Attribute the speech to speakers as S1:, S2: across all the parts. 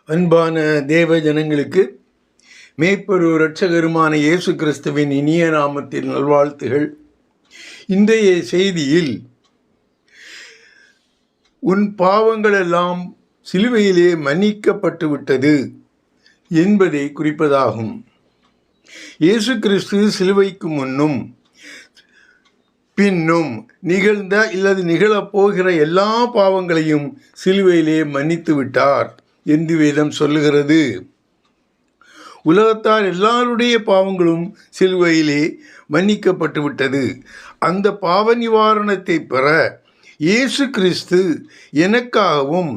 S1: அன்பான தேவ ஜனங்களுக்கு மேய்ப்பரு இரட்சகருமான இயேசு கிறிஸ்துவின் இனிய நாமத்தின் நல்வாழ்த்துகள். இன்றைய செய்தியில் உன் பாவங்களெல்லாம் சிலுவையிலே மன்னிக்கப்பட்டு விட்டது என்பதை குறிப்பதாகும். இயேசு கிறிஸ்து சிலுவைக்கு முன்னும் பின்னும் நிகழ்ந்த இல்லது நிகழப்போகிற எல்லா பாவங்களையும் சிலுவையிலே மன்னித்து விட்டார் என்று வேதம் சொல்லுகிறது. உலகத்தார் எல்லாருடைய பாவங்களும் சிலுவையிலே மன்னிக்கப்பட்டு விட்டது. அந்த பாவ நிவாரணத்தை பெற இயேசு கிறிஸ்து எனக்காகவும்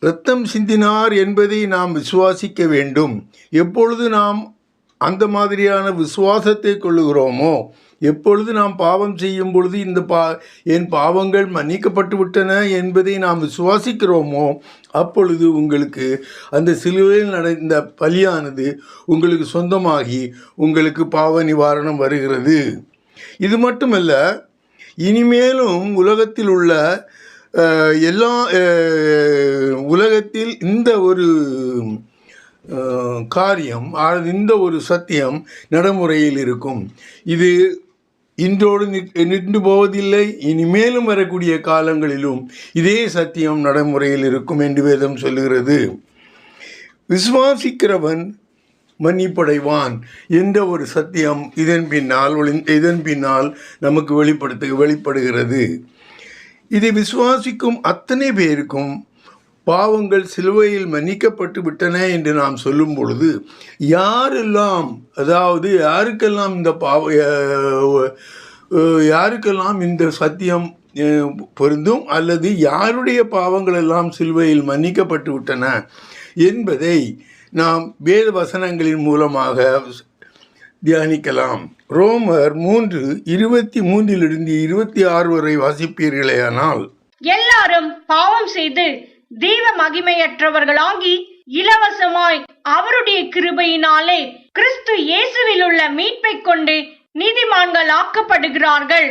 S1: இரத்தம் சிந்தினார் என்பதை நாம் விசுவாசிக்க வேண்டும். எப்பொழுது நாம் அந்த மாதிரியான விசுவாசத்தை கொள்ளுகிறோமோ, எப்பொழுது நாம் பாவம் செய்யும் பொழுது என் பாவங்கள் மன்னிக்கப்பட்டு விட்டன என்பதை நாம் விசுவாசிக்கிறோமோ, அப்பொழுது உங்களுக்கு அந்த சிலுவையில் நடந்த பலியானது உங்களுக்கு சொந்தமாகி உங்களுக்கு பாவ நிவாரணம் வருகிறது. இது மட்டுமல்ல, இனிமேலும் உலகத்தில் உள்ள உலகத்தில் இந்த ஒரு காரியம், இந்த ஒரு சத்தியம் நடைமுறையில் இருக்கும். இது இன்றோடு நின்று போவதில்லை. இனிமேலும் வரக்கூடிய காலங்களிலும் இதே சத்தியம் நடைமுறையில் இருக்கும் என்று வேதம் சொல்லுகிறது. விசுவாசிக்கிறவன் மன்னிப்படைவான் என்ற ஒரு சத்தியம் இதன் பின்னால் நமக்கு வெளிப்படுகிறது. இதை விசுவாசிக்கும் அத்தனை பேருக்கும் பாவங்கள் சிலுவையில் மன்னிக்கப்பட்டு விட்டன என்று நாம் சொல்லும் பொழுது, யாரெல்லாம், அதாவது யாருக்கெல்லாம் இந்த சத்தியம் பொருந்தும் அல்லது யாருடைய பாவங்கள் எல்லாம் சிலுவையில் மன்னிக்கப்பட்டு விட்டன என்பதை நாம் வேத வசனங்களின் மூலமாக தியானிக்கலாம். ரோமர் 3:23-26 வரை வாசிப்பீர்களேயானால்,
S2: எல்லாரும் பாவம் செய்து தெய்வ மகிமையற்றவர்களாகி இலவசமாய் அவருடைய கிருபையினாலே கிறிஸ்து இயேசுவில் உள்ள மீட்பை கொண்டு நீதிமான்கள் ஆக்கப்படுகிறார்கள்.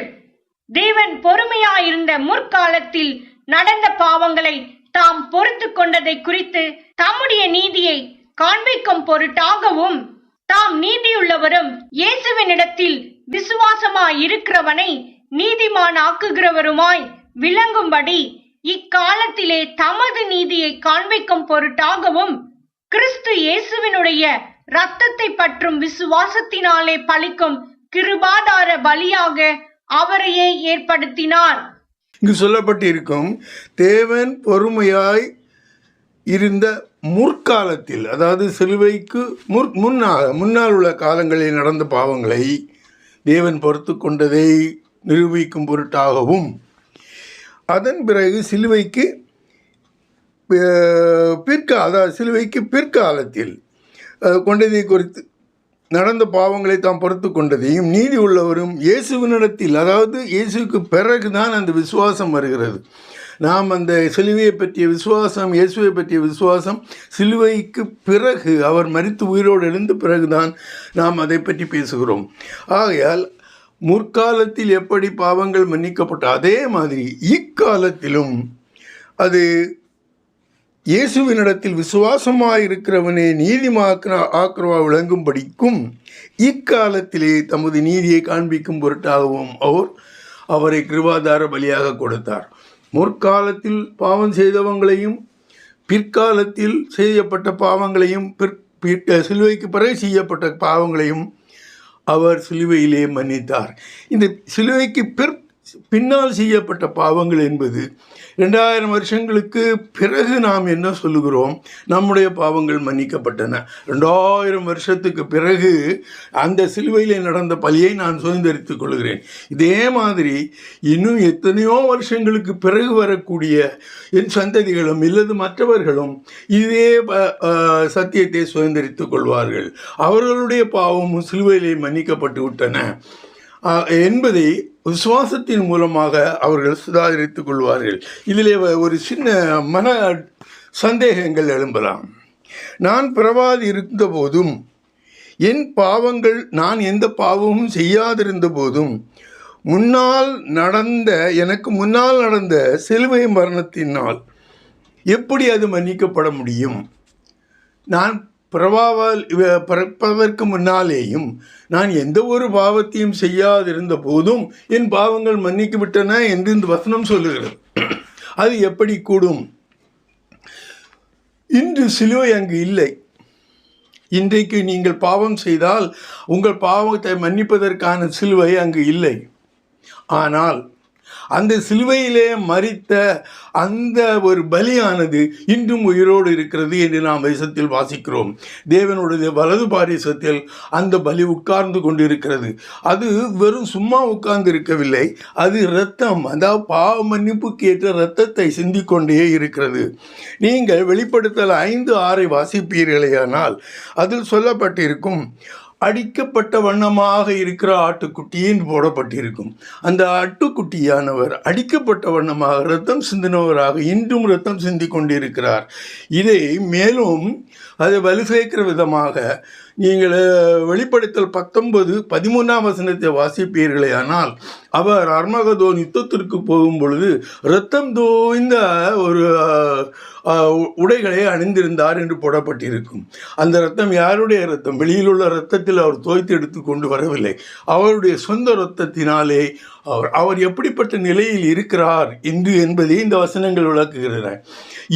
S2: தேவன் பொறுமையாயிருந்த முற்காலத்தில் நடந்த பாவங்களை தாம் பொறுத்து கொண்டதை குறித்து தம்முடைய நீதியை காண்பிக்கும் பொருட்டாகவும் தாம் நீதியுள்ளவரும் இயேசுவினிடத்தில் விசுவாசமாய் இருக்கிறவனை நீதிமான் ஆக்குகிறவருமாய் விளங்கும்படி இக்காலத்திலே தமது நீதியை காண்பிக்கும் பொருட்டாகவும் கிறிஸ்து இயேசுவினுடைய இரத்தத்தை பற்றும் விசுவாசத்தினாலே பலிக்கும் கிருபாதார பலியாக அவரையே ஏற்படுத்தினார்.
S1: இங்கு சொல்லப்பட்டிருக்கும் தேவன் பொறுமையாய் இருந்த முற்காலத்தில், அதாவது சிலுவைக்கு முன்னால் உள்ள காலங்களில் நடந்த பாவங்களை தேவன் பொறுத்து கொண்டதை நிரூபிக்கும் பொருட்டாகவும், அதன் பிறகு சிலுவைக்கு பிற்காலத்தில் கொண்டதை குறித்து நடந்த பாவங்களை தாம் பொறுத்து கொண்டதையும் நீதி உள்ளவரும் இயேசுவினிடத்தில், அதாவது இயேசுக்கு பிறகுதான் அந்த விசுவாசம் வருகிறது. நாம் அந்த சிலுவையை பற்றிய விசுவாசம், இயேசுவை பற்றிய விசுவாசம் சிலுவைக்கு பிறகு, அவர் மரித்து உயிரோடு எழுந்த பிறகுதான் நாம் அதை பற்றி பேசுகிறோம். ஆகையால் முற்காலத்தில் எப்படி பாவங்கள் மன்னிக்கப்பட்ட அதே மாதிரி இக்காலத்திலும் அது இயேசுவினிடத்தில் விசுவாசமாயிருக்கிறவனே ஆக்கிறவா விளங்கும்படிக்கும் இக்காலத்திலே தமது நீதியை காண்பிக்கும் பொருட்டாகவும் அவரை கிருபாதார பலியாக கொடுத்தார். முற்காலத்தில் பாவம் செய்தவங்களையும் பிற்காலத்தில் செய்யப்பட்ட பாவங்களையும் சிலுவைக்கு பிறகு செய்யப்பட்ட பாவங்களையும் அவர் சிலுவையிலே மன்னித்தார். இந்த சிலுவைக்கு பின்னால் செய்யப்பட்ட பாவங்கள் என்பது 2000 வருஷங்களுக்கு பிறகு நாம் என்ன சொல்லுகிறோம்? நம்முடைய பாவங்கள் மன்னிக்கப்பட்டன. 2000 வருஷத்துக்கு பிறகு அந்த சிலுவையிலே நடந்த பலியை நான் சுதந்திரித்துக் கொள்கிறேன். இதே மாதிரி இன்னும் எத்தனையோ வருஷங்களுக்கு பிறகு வரக்கூடிய என் சந்ததிகளும் இல்லது மற்றவர்களும் இதே சத்தியத்தை சுதந்திரித்துக் கொள்வார்கள். அவர்களுடைய பாவமும் சிலுவையிலே மன்னிக்கப்பட்டு விட்டன என்பதை விசுவாசத்தின் மூலமாக அவர்கள் சுதாகரித்துக் கொள்வார்கள். இதிலே ஒரு சின்ன மன சந்தேகங்கள் எழும்பலாம். நான் பிறவாது இருந்த போதும் நான் எந்த பாவமும் செய்யாதிருந்த போதும் எனக்கு முன்னால் நடந்த சிலுவை மரணத்தினால் எப்படி அது மன்னிக்கப்பட முடியும் நான் பிறப்பதற்கு முன்னாலேயும் நான் எந்த ஒரு பாவத்தையும் செய்யாதிருந்த போதும் என் பாவங்கள் மன்னிக்கு விட்டன என்று இந்த வசனம் சொல்லுகிறது. அது எப்படி கூடும்? இன்று சிலுவை அங்கு இல்லை. இன்றைக்கு நீங்கள் பாவம் செய்தால் உங்கள் பாவத்தை மன்னிப்பதற்கான சிலுவை அங்கு இல்லை. ஆனால் அந்த சிலுவையிலே மரித்த அந்த ஒரு பலியானது இன்றும் உயிரோடு இருக்கிறது என்று நாம் தேசத்தில் வாசிக்கிறோம். தேவனுடைய வலது பாரிசத்தில் அந்த பலி உட்கார்ந்து கொண்டிருக்கிறது. அது வெறும் சும்மா உட்கார்ந்து இருக்கவில்லை, அது இரத்தம், அதாவது பாவ மன்னிப்புக்கு ஏற்ற இரத்தத்தை சிந்திக்கொண்டே இருக்கிறது. நீங்கள் வெளிப்படுத்தல் 5:6 வாசிப்பீர்களேயானால் அதில் சொல்லப்பட்டிருக்கும், அடிக்கப்பட்ட வண்ணமாக இருக்கிற ஆட்டுக்குட்டின்னு போடப்பட்டிருக்கும். அந்த ஆட்டுக்குட்டியானவர் அடிக்கப்பட்ட வண்ணமாக இரத்தம் சிந்தினவராக இன்றும் இரத்தம் சிந்தி கொண்டிருக்கிறார். இதை மேலும் அதை வலு சேர்க்கிற விதமாக நீங்கள் வெளிப்படுத்தல் 19:13 வசனத்தை வாசிப்பீர்களே ஆனால், அவர் அர்மகதோன் யுத்தத்திற்கு போகும் பொழுது இரத்தம் தோய்ந்த ஒரு உடைகளை அணிந்திருந்தார் என்று போடப்பட்டிருக்கும். அந்த இரத்தம் யாருடைய இரத்தம்? வெளியில் உள்ள இரத்தத்தில் அவர் தோய்த்து எடுத்து கொண்டு வரவில்லை. அவருடைய சொந்த இரத்தத்தினாலே அவர் எப்படிப்பட்ட நிலையில் இருக்கிறார் என்று என்பதை இந்த வசனங்கள் விளக்குகின்றன.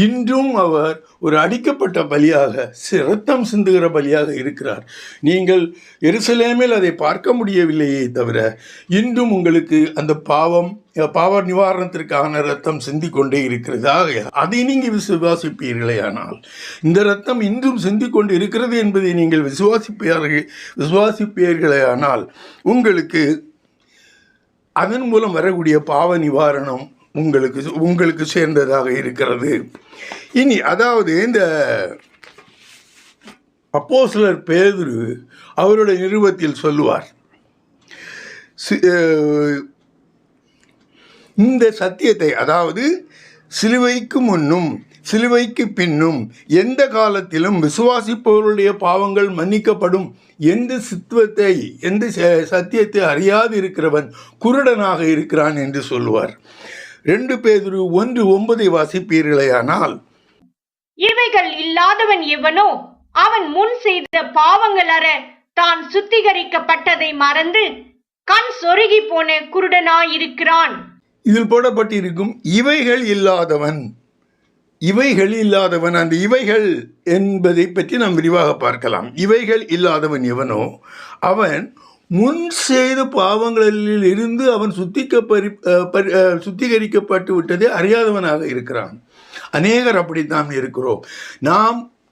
S1: இன்றும் அவர் ஒரு அடிக்கப்பட்ட பலியாக, இரத்தம் சிந்துகிற பலியாக இருக்கிறார். நீங்கள் எருசலேமில் அதை பார்க்க முடியவில்லையே தவிர இன்றும் உங்களுக்கு அந்த பாவ நிவாரணத்திற்கான இரத்தம் சிந்தி கொண்டே இருக்கிறது. ஆக அதை நீங்கள் விசுவாசிப்பீர்களே ஆனால், இந்த இரத்தம் இன்றும் சிந்தி கொண்டு இருக்கிறது என்பதை நீங்கள் விசுவாசிப்பீர்களே ஆனால், உங்களுக்கு அதன் மூலம் வரக்கூடிய பாவ நிவாரணம் உங்களுக்கு சேர்ந்ததாக இருக்கிறது. இனி அதாவது இந்த அப்போஸ்தலர் பேதுரு அவருடைய நிருபத்தில் சொல்லுவார், இந்த சத்தியத்தை, அதாவது சிலுவைக்கு முன்னும் சிலுவைக்கு பின்னும் எந்த காலத்திலும் விசுவாசிப்பவர்களுடைய பாவங்கள் மன்னிக்கப்படும் எந்த சத்தியத்தை அறியாது இருக்கிறவன் குருடனாக இருக்கிறான் என்று சொல்லுவார். 2 பேதுரு 1:9 வாசிப்பீர்களேயானால்,
S2: இவைகள் இல்லாதவன் எவனோ அவன் முன் செய்த பாவங்கள் அற தான் சுத்திகரிக்கப்பட்டதை மறந்து கண் சொருகி போன குருடனாயிருக்கிறான்.
S1: இதில் போடப்பட்டிருக்கும் இவைகள் இல்லாதவன். அந்த இவைகள் என்பதை பற்றி நாம் விரிவாக பார்க்கலாம். இவைகள் இல்லாதவன் எவனோ அவன் முன் செய்த பாவங்களில் இருந்து அவன் சுத்திகரிக்கப்பட்டு விட்டதை அறியாதவனாக இருக்கிறான். அநேகர் அப்படித்தான் இருக்கிறோம்.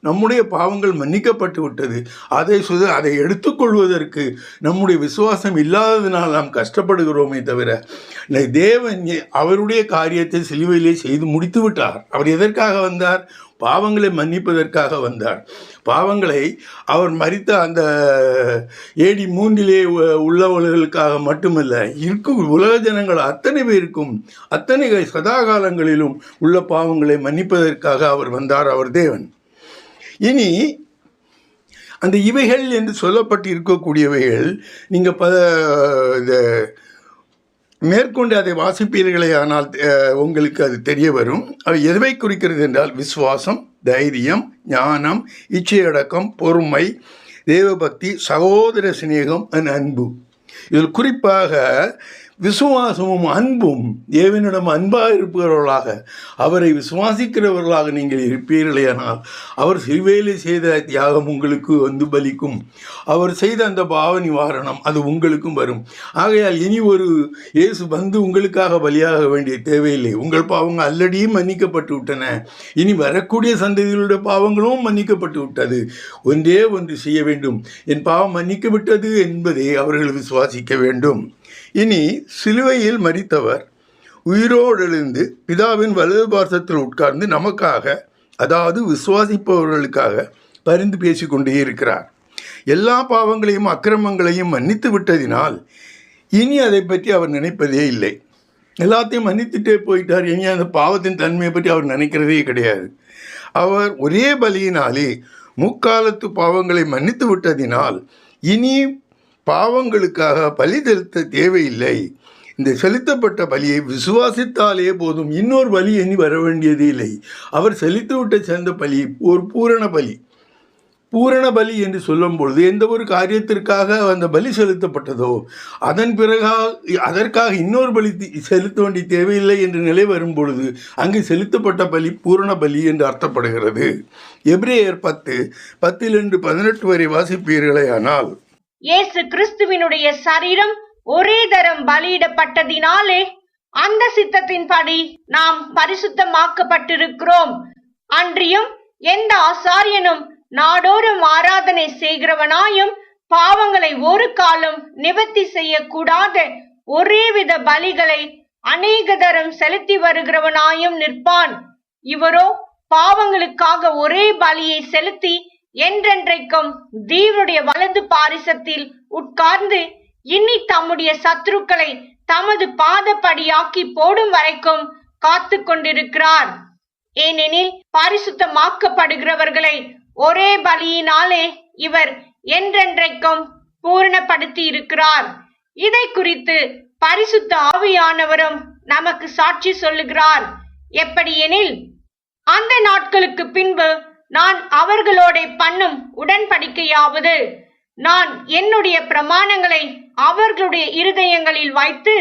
S1: நம்முடைய பாவங்கள் மன்னிக்கப்பட்டு விட்டது, அதை எடுத்துக்கொள்வதற்கு நம்முடைய விசுவாசம் இல்லாததினால் நாம் கஷ்டப்படுகிறோமே தவிர, தேவன் அவருடைய காரியத்தை சிலுவையிலே செய்து முடித்து விட்டார். அவர் எதற்காக வந்தார்? பாவங்களை மன்னிப்பதற்காக வந்தார். பாவங்களை அவர் மரித்த அந்த AD 3 உள்ளவர்களுக்காக மட்டுமல்ல, இருக்கும் உலக ஜனங்கள் அத்தனை பேருக்கும், அத்தனை சதா காலங்களிலும் உள்ள பாவங்களை மன்னிப்பதற்காக அவர் வந்தார். அவர் தேவன். இனி அந்த இவைகள் என்று சொல்லப்பட்டு இருக்கக்கூடியவைகள் நீங்கள் மேற்கொண்டு அதை வாசிப்பீர்களே ஆனால் உங்களுக்கு அது தெரிய வரும். அவை எதுவை குறிக்கிறது என்றால், விசுவாசம், தைரியம், ஞானம், இச்சையடக்கம், பொறுமை, தேவபக்தி, சகோதர சிநேகம், அன்பு. இதில் குறிப்பாக விசுவாசமும் அன்பும், தேவனிடம் அன்பாக இருப்பவர்களாக, அவரை விசுவாசிக்கிறவர்களாக நீங்கள் இருப்பீர்களேயானால், அவர் சிலுவையிலே செய்த தியாகம் உங்களுக்கு பலிக்கும். அவர் செய்த அந்த பாவ நிவாரணம் அது உங்களுக்கும் வரும். ஆகையால் இனி ஒரு இயேசு உங்களுக்காக பலியாக வேண்டிய தேவையில்லை. உங்கள் பாவங்கள் ஆல்ரெடியும் மன்னிக்கப்பட்டு விட்டன. இனி வரக்கூடிய சந்ததிகளுடைய பாவங்களும் மன்னிக்கப்பட்டு விட்டது. ஒன்றே ஒன்று செய்ய வேண்டும், என் பாவம் மன்னிக்கப்பட்டது என்பதை அவர்கள் விசுவாசிக்க வேண்டும். இனி சிலுவையில் மரித்தவர் உயிரோடு எழுந்து பிதாவின் வலது பார்சத்தில் உட்கார்ந்து நமக்காக, அதாவது விசுவாசிப்பவர்களுக்காக பரிந்து பேசிக்கொண்டே இருக்கிறார். எல்லா பாவங்களையும் அக்கிரமங்களையும் மன்னித்து விட்டதினால் இனி அதை பற்றி அவர் நினைப்பதே இல்லை. எல்லாத்தையும் மன்னித்துட்டே போயிட்டார். இனி அந்த பாவத்தின் தன்மையை பற்றி அவர் நினைக்கிறதே கிடையாது. அவர் ஒரே பலியினாலே முக்காலத்து பாவங்களை மன்னித்து விட்டதினால் இனி பாவங்களுக்காக பலி செலுத்த தேவையில்லை. இந்த செலுத்தப்பட்ட பலியை விசுவாசித்தாலே போதும். இன்னொரு பலி இனி வர வேண்டியதே இல்லை. அவர் செலுத்திவிட்ட சேர்ந்த பலி ஒரு பூரண பலி. பூரண பலி என்று சொல்லும் பொழுது எந்த ஒரு காரியத்திற்காக அந்த பலி செலுத்தப்பட்டதோ அதற்காக இன்னொரு பலி செலுத்த வேண்டிய தேவையில்லை என்ற நிலை வரும் பொழுது அங்கு செலுத்தப்பட்ட பலி பூரண பலி என்று அர்த்தப்படுகிறது. எபிரேயர் 10:10-18 வரை வாசிப்பீர்களேயானால்,
S2: இயேசு கிறிஸ்துவினுடைய சரீரம் ஒரே தரம் பலியிடப்பட்டதினாலே அந்த சித்தத்தின்படி நாம் பரிசுத்தமாக்கப்பட்டிருக்கிறோம். அன்றியும் எந்த ஆசாரியனும் நாடோறும் ஆராதனை செய்கிறவனாயும் பாவங்களை ஒரு காலம் நிவர்த்தி செய்யக்கூடாத ஒரேவித பலிகளை அநேக தரம் செலுத்தி வருகிறவனாயும் நிற்பான். இவரோ பாவங்களுக்காக ஒரே பலியை செலுத்தி என்றென்றைக்கும் தேவனுடைய வலது பாரிசத்தில் உட்கார்ந்து இனி தம்முடைய சத்துருக்களை தமது பாதப்படியாக்கி போடும் வரைக்கும் காத்து கொண்டிருக்கிறார். ஏனெனில் பரிசுத்தமாக்கப்படுகிறவர்களை ஒரே பலியினாலே இவர் என்றென்றைக்கும் பூரணப்படுத்தி இருக்கிறார். இதை குறித்து பரிசுத்த ஆவியானவரும் நமக்கு சாட்சி சொல்லுகிறார். எப்படியெனில், அந்த நாட்களுக்கு பின்பு நான் அவர்களோட பண்ணும் உடன்படிக்கையாவது, நான் என்னுடைய பிரமாணங்களை அவர்களுடைய இருதயங்களில் வைத்து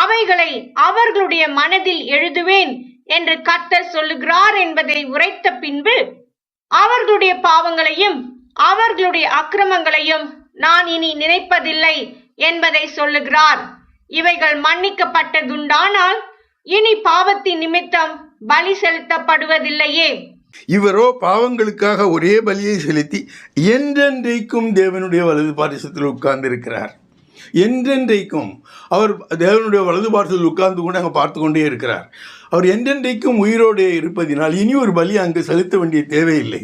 S2: அவைகளை அவர்களுடைய மனதில் எழுதுவேன் என்று கர்த்தர் சொல்லுகிறார் என்பதை உரைத்த பின்பு, அவர்களுடைய பாவங்களையும் அவர்களுடைய அக்கிரமங்களையும் நான் இனி நினைப்பதில்லை என்பதை சொல்லுகிறார். இவைகள் மன்னிக்கப்பட்டதுண்டானால் இனி பாவத்தின் நிமித்தம் பலி செலுத்தப்படுவதில்லையே.
S1: இவரோ பாவங்களுக்காக ஒரே பலியை செலுத்தி என்றென்றைக்கும் தேவனுடைய வலது பாரிசத்தில் உட்கார்ந்திருக்கிறார். என்றென்றைக்கும் அவர் தேவனுடைய வலது பாரிசத்தில் உட்கார்ந்து கொண்டு அங்கே பார்த்து கொண்டே இருக்கிறார். அவர் என்றென்றைக்கும் உயிரோடு இருப்பதினால் இனி ஒரு பலி அங்கு செலுத்த வேண்டிய தேவையில்லை.